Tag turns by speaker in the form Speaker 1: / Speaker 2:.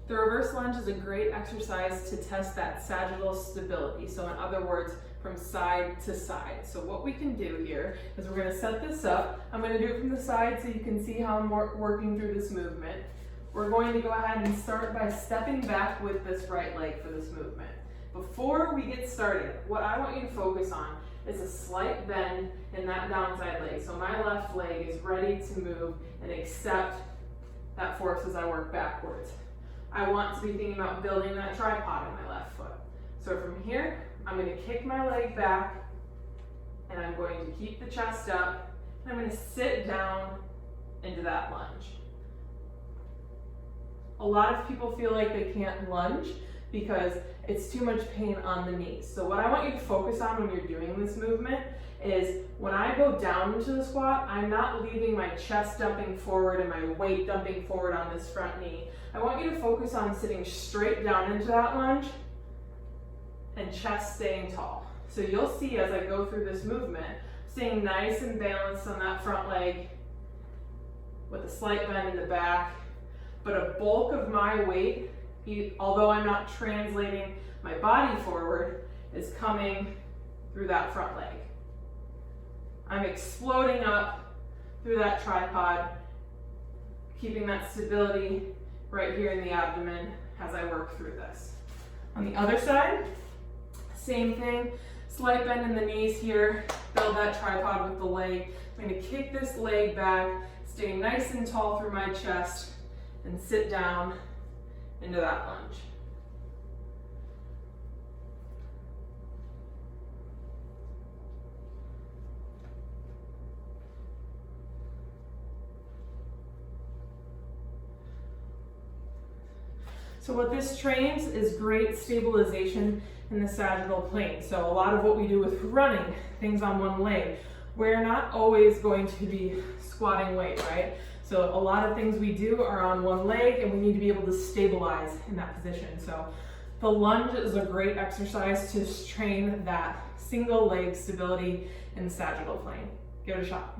Speaker 1: The reverse lunge is a great exercise to test that sagittal stability. So in other words, from side to side. So what we can do here is we're going to set this up. I'm going to do it from the side so you can see how I'm working through this movement. We're going to go ahead and start by stepping back with this right leg for this movement. Before we get started, what I want you to focus on is a slight bend in that downside leg. So my left leg is ready to move and accept that force as I work backwards. I want to be thinking about building that tripod in my left foot. So from here, I'm going to kick my leg back and I'm going to keep the chest up and I'm going to sit down into that lunge. A lot of people feel like they can't lunge because it's too much pain on the knees. So what I want you to focus on when you're doing this movement is when I go down into the squat, I'm not leaving my chest dumping forward and my weight dumping forward on this front knee. I want you to focus on sitting straight down into that lunge and chest staying tall. So you'll see as I go through this movement, staying nice and balanced on that front leg with a slight bend in the back, but a bulk of my weight, although I'm not translating my body forward, is coming through that front leg. I'm exploding up through that tripod, keeping that stability right here in the abdomen as I work through this. On the other side, same thing, slight bend in the knees here, build that tripod with the leg. I'm going to kick this leg back, stay nice and tall through my chest, and sit down into that lunge. So what this trains is great stabilization in the sagittal plane. So a lot of what we do with running, things on one leg, we're not always going to be squatting weight, right? So a lot of things we do are on one leg and we need to be able to stabilize in that position. So the lunge is a great exercise to train that single leg stability in the sagittal plane. Give it a shot.